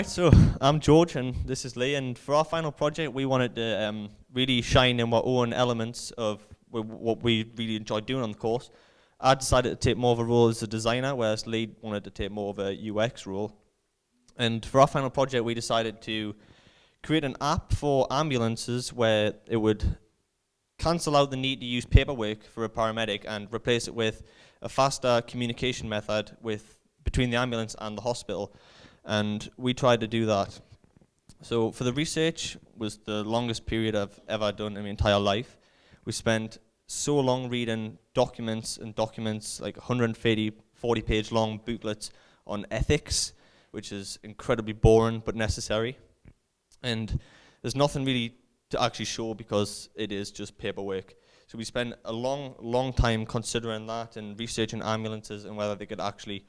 Alright, so I'm George and this is Lee, and for our final project we wanted to really shine in our own elements of what we really enjoyed doing on the course. I decided to take more of a role as a designer, whereas Lee wanted to take more of a UX role. And for our final project we decided to create an app for ambulances where it would cancel out the need to use paperwork for a paramedic and replace it with a faster communication method between the ambulance and the hospital. And we tried to do that. So for the research, was the longest period I've ever done in my entire life. We spent so long reading documents, like 40-page long booklets on ethics, which is incredibly boring but necessary. And there's nothing really to actually show because it is just paperwork. So we spent a long time considering that and researching ambulances and whether they could actually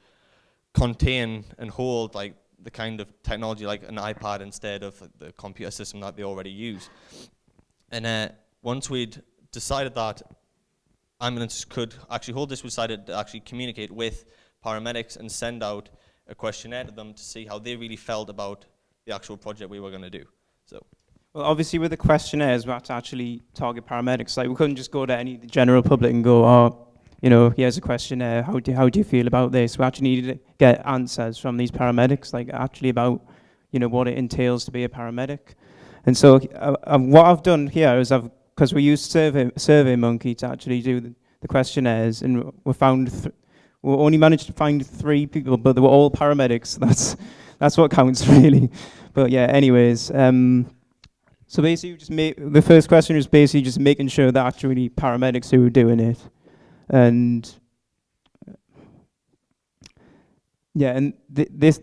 contain and hold like the kind of technology like an iPad instead of the computer system that they already use. And once we'd decided that ambulances could actually hold this, we decided to actually communicate with paramedics and send out a questionnaire to them to see how they really felt about the actual project we were going to do. So. Well, obviously with the questionnaires, we had to actually target paramedics. Like we couldn't just go to any general public and go, oh, you know, here's a questionnaire, how do you feel about this? We actually needed to get answers from these paramedics, like actually about, you know, what it entails to be a paramedic. And so what I've done here is because we used SurveyMonkey to actually do the questionnaires, and we only managed to find 3 people, but they were all paramedics. That's what counts really. But yeah, anyways, so basically the first question is basically just making sure that actually paramedics who are doing it. And yeah, and this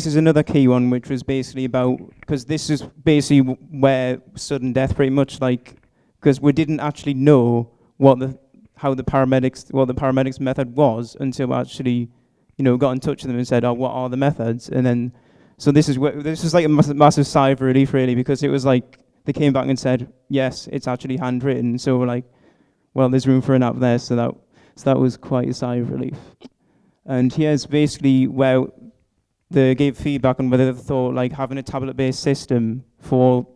is another key one, which was basically about, because this is basically where sudden death pretty much, like, because we didn't actually know what the paramedics method was until we actually, you know, got in touch with them and said, oh, what are the methods? And then, so this is like a massive sigh of relief really, because it was like they came back and said, yes, it's actually handwritten. So we're like, well, there's room for an app there, so that was quite a sigh of relief. And here's basically where they gave feedback on whether they thought like having a tablet-based system for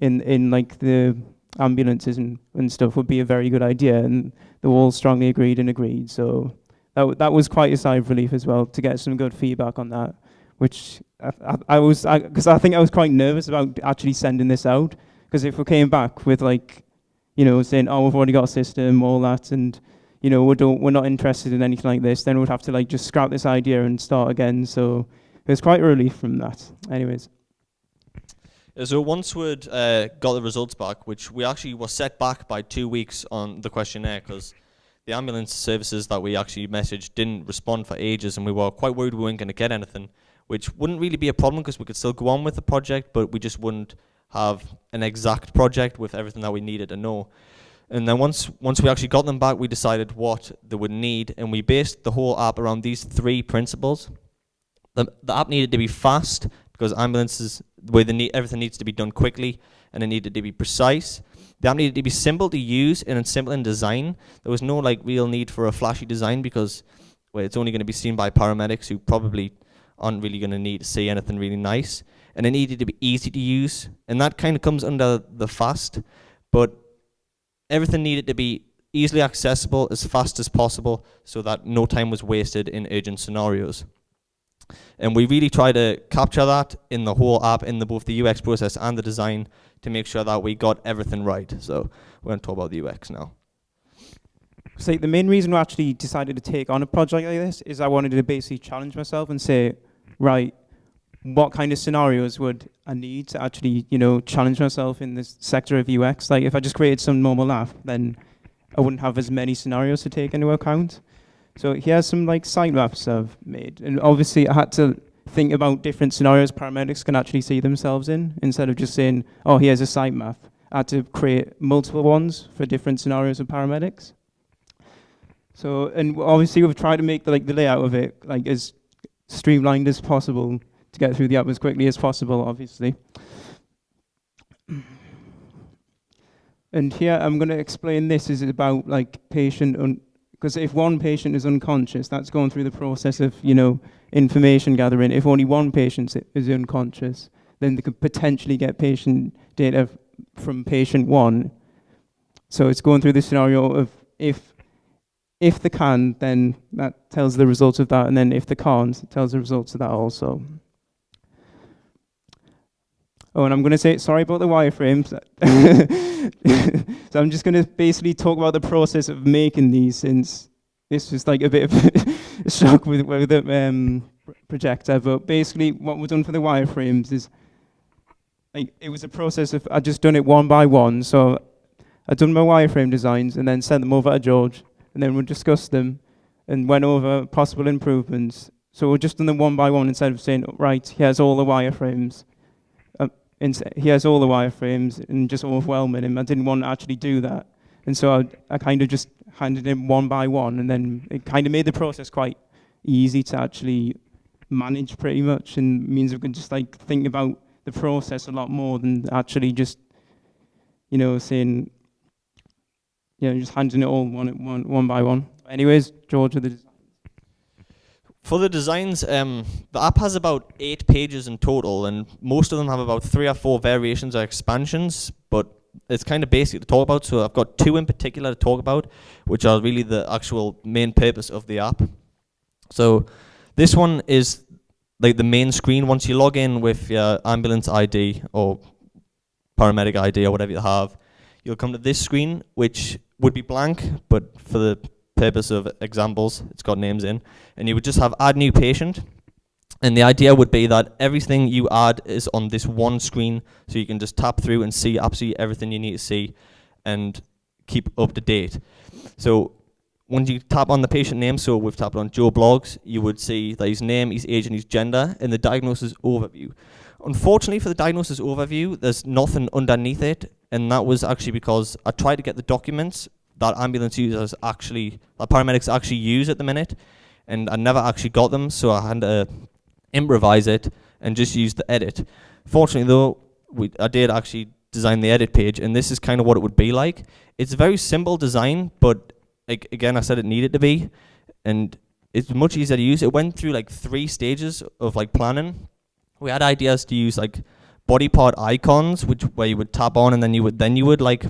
in like the ambulances and stuff would be a very good idea, and they all strongly agreed. So that was quite a sigh of relief as well to get some good feedback on that, which because I think I was quite nervous about actually sending this out, because if we came back with like, you know, saying, oh, we've already got a system, all that, and, you know, we're not interested in anything like this, then we'd have to, like, just scrap this idea and start again. So it was quite a relief from that. Anyways. So once we'd got the results back, which we actually were set back by 2 weeks on the questionnaire, because the ambulance services that we actually messaged didn't respond for ages, and we were quite worried we weren't going to get anything, which wouldn't really be a problem because we could still go on with the project, but we just wouldn't have an exact project with everything that we needed to know. And then once we actually got them back, we decided what they would need, and we based the whole app around these 3 principles. The app needed to be fast, because ambulances, everything needs to be done quickly, and it needed to be precise. The app needed to be simple to use and simple in design. There was no like real need for a flashy design, because it's only going to be seen by paramedics who probably aren't really going to need to see anything really nice. And it needed to be easy to use, and that kind of comes under the fast, but everything needed to be easily accessible as fast as possible so that no time was wasted in urgent scenarios. And we really try to capture that in the whole app, in both the UX process and the design, to make sure that we got everything right. So we're going to talk about the UX now. So the main reason I actually decided to take on a project like this is I wanted to basically challenge myself and say, right, what kind of scenarios would I need to actually, you know, challenge myself in this sector of UX? Like if I just created some normal app, then I wouldn't have as many scenarios to take into account. So here's some like sitemaps I've made. And obviously I had to think about different scenarios paramedics can actually see themselves in, instead of just saying, oh, here's a sitemap. I had to create multiple ones for different scenarios of paramedics. So, and obviously we've tried to make the layout of it like as streamlined as possible, to get through the app as quickly as possible, obviously. And here I'm going to explain this is about like patient because if one patient is unconscious, that's going through the process of, information gathering. If only one patient is unconscious, then they could potentially get patient data from patient one. So it's going through the scenario of if they can, then that tells the results of that, and then if they can't, it tells the results of that also. Oh, and I'm going to say, sorry about the wireframes. So I'm just going to basically talk about the process of making these, since this was like a bit of a shock with the projector. But basically what was done for the wireframes is, like, it was a process of, I'd just done it one by one. So I'd done my wireframe designs and then sent them over to George, and then we discussed them and went over possible improvements. So we've just done them one by one instead of saying, right, here's all the wireframes. He has all the wireframes, and just overwhelming him. I didn't want to actually do that. And so I kind of just handed him one by one, and then it kind of made the process quite easy to actually manage pretty much, and means we can just like think about the process a lot more than actually just, saying, just handing it all one by one. Anyways, George, with the designs. For the designs, the app has about 8 pages in total, and most of them have about 3 or 4 variations or expansions, but it's kind of basic to talk about. So I've got 2 in particular to talk about, which are really the actual main purpose of the app. So this one is like the main screen. Once you log in with your ambulance ID or paramedic ID or whatever you have, you'll come to this screen, which would be blank, but for the purpose of examples, it's got names in, and you would just have add new patient, and the idea would be that everything you add is on this one screen, so you can just tap through and see absolutely everything you need to see and keep up to date. So when you tap on the patient name, so we've tapped on Joe Bloggs, you would see that his name, his age and his gender in the diagnosis overview. Unfortunately for the diagnosis overview, there's nothing underneath it, and that was actually because I tried to get the documents that ambulance users actually, that paramedics actually use at the minute, and I never actually got them, so I had to improvise it and just use the edit. Fortunately though, I did actually design the edit page, and this is kind of what it would be like. It's a very simple design, but again, I said it needed to be, and it's much easier to use. It went through like 3 stages of like planning. We had ideas to use like body part icons, where you would tap on and then you would like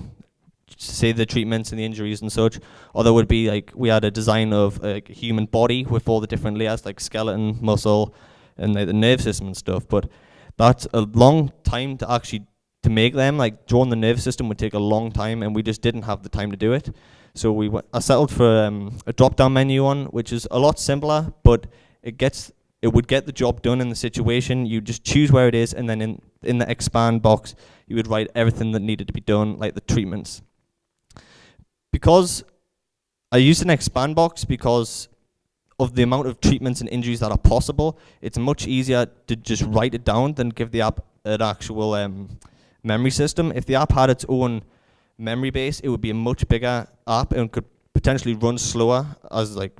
say the treatments and the injuries and such, or there would be like, we had a design of a human body with all the different layers like skeleton, muscle, and like the nerve system and stuff. But that's a long time to make them. Like drawing the nerve system would take a long time, and we just didn't have the time to do it. So I settled for a drop-down menu one, which is a lot simpler, but it would get the job done in the situation. You just choose where it is, and then in the expand box, you would write everything that needed to be done, like the treatments. Because I used an expand box because of the amount of treatments and injuries that are possible, it's much easier to just write it down than give the app an actual memory system. If the app had its own memory base, it would be a much bigger app and could potentially run slower as like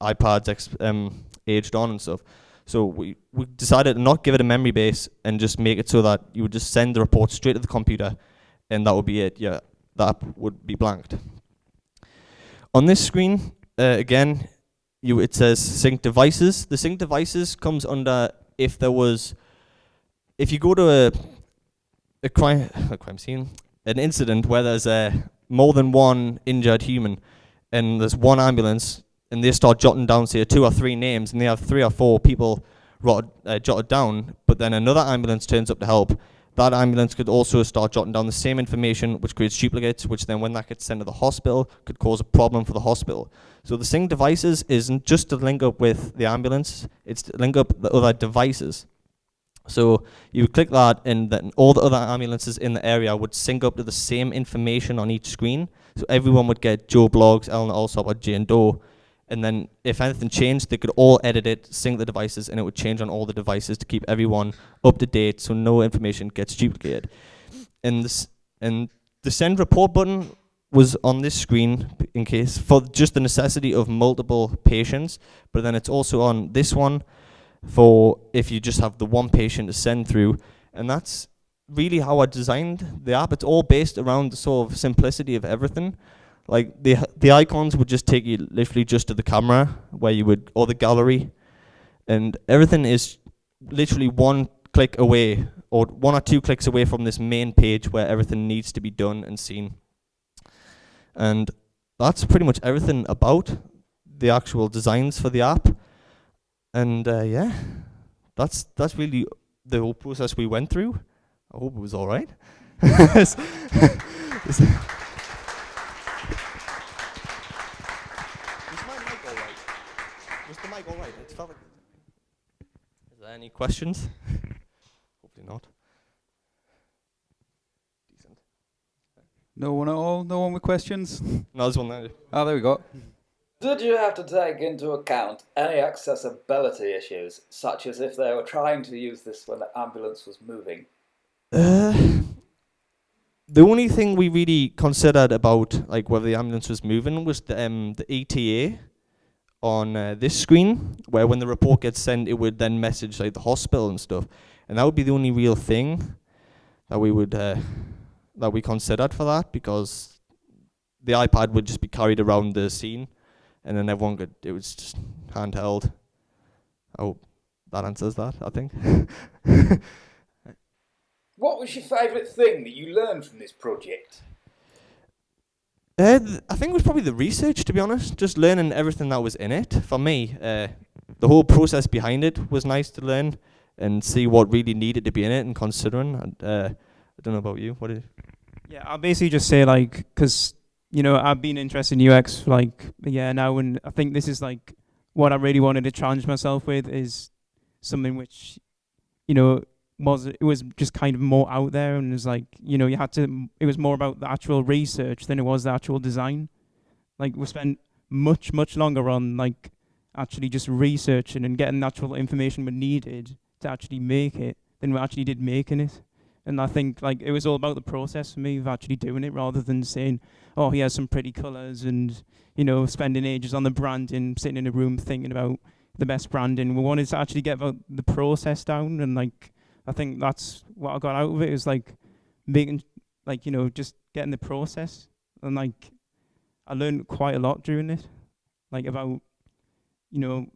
iPads aged on and stuff. So we decided to not give it a memory base and just make it so that you would just send the report straight to the computer, and that would be it. Yeah, the app would be blanked. On this screen, again, it says sync devices. The sync devices comes under if you go to a crime scene, an incident where there's more than one injured human, and there's one ambulance, and they start jotting down, say, 2 or 3 names, and they have 3 or 4 people jotted down, but then another ambulance turns up to help. That ambulance could also start jotting down the same information, which creates duplicates, which then when that gets sent to the hospital, could cause a problem for the hospital. So the sync devices isn't just to link up with the ambulance, it's to link up the other devices. So you would click that, and then all the other ambulances in the area would sync up to the same information on each screen. So everyone would get Joe Bloggs, Ellen Allsopp, or Jane Doe. And then if anything changed, they could all edit it, sync the devices, and it would change on all the devices to keep everyone up to date so no information gets duplicated. And the send report button was on this screen in case for just the necessity of multiple patients, but then it's also on this one for if you just have the one patient to send through. And that's really how I designed the app. It's all based around the sort of simplicity of everything. Like the icons would just take you literally just to the camera where you would, or the gallery, and everything is literally one click away, or 1 or 2 clicks away from this main page where everything needs to be done and seen. And that's pretty much everything about the actual designs for the app. And yeah, that's really the whole process we went through. I hope it was all right. Was the mic all right? It felt like. Is there any questions? Hopefully not. Decent. No one at all? No one with questions? No, there's one there. Oh, there we go. Did you have to take into account any accessibility issues, such as if they were trying to use this when the ambulance was moving? The only thing we really considered about like whether the ambulance was moving was the ETA on this screen, where when the report gets sent, it would then message like the hospital and stuff, and that would be the only real thing that we would that we considered for that, because the iPad would just be carried around the scene, and then everyone could. It was just handheld. I hope that answers that. I think. What was your favourite thing that you learned from this project? I think it was probably the research, to be honest. Just learning everything that was in it. For me, the whole process behind it was nice to learn and see what really needed to be in it and considering. And, I don't know about you. What did? Yeah, I'll basically just say like, because you know I've been interested in UX for like a year now, and I think this is like what I really wanted to challenge myself with, is something which, you know, it was just kind of more out there, and it was like, you know, it was more about the actual research than it was the actual design. Like we spent much longer on like actually just researching and getting the actual information we needed to actually make it than we actually did making it. And I think like it was all about the process for me of actually doing it, rather than saying, oh, he has some pretty colours and, you know, spending ages on the branding, sitting in a room thinking about the best branding. We wanted to actually get about the process down, and like I think that's what I got out of it, is like making, like, you know, just getting the process. And like I learned quite a lot during it, like about, you know,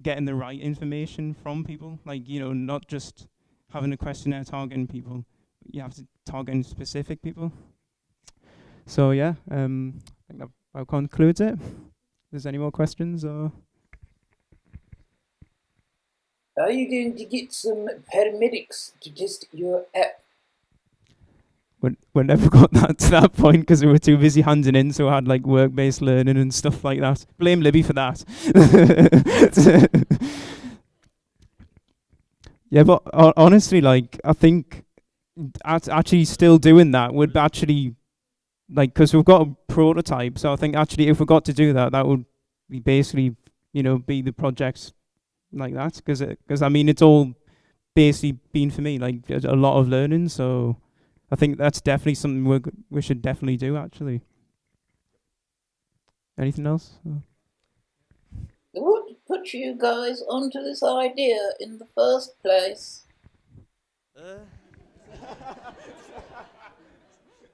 getting the right information from people, like, you know, not just having a questionnaire targeting people, you have to target specific people. So yeah, I think that about concludes it. If there's any more questions or? Are you going to get some paramedics to test your app? We never got that to that point because we were too busy handing in, so I had like work-based learning and stuff like that. Blame Libby for that. Yeah, but honestly, like I think actually still doing that would actually, like, because we've got a prototype, so I think actually if we got to do that, that would be basically, you know, be the projects like that, because I mean it's all basically been for me like a lot of learning, so I think that's definitely something we should definitely do actually. Anything else? What put you guys onto this idea in the first place?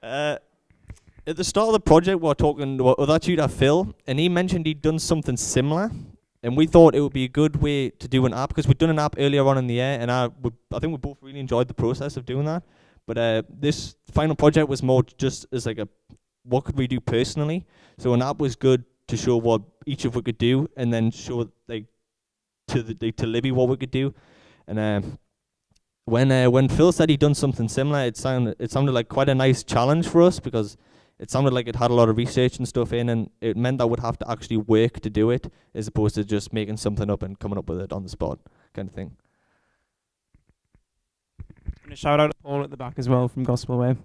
At the start of the project, we were talking with our tutor Phil, and he mentioned he'd done something similar. And we thought it would be a good way to do an app, because we'd done an app earlier on in the year, and I think we both really enjoyed the process of doing that. But this final project was more just as like what could we do personally? So an app was good to show what each of us could do, and then show like to Libby what we could do. And when Phil said he'd done something similar, it sounded like quite a nice challenge for us, because it sounded like it had a lot of research and stuff in, and it meant I would have to actually work to do it, as opposed to just making something up and coming up with it on the spot, kind of thing. And a shout out to Paul at the back as well from Gospel Way.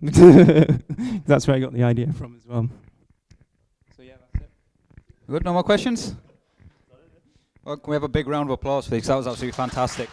That's where I got the idea from as well. So yeah, that's it. Good, no more questions? Well, can we have a big round of applause for this? That was absolutely fantastic.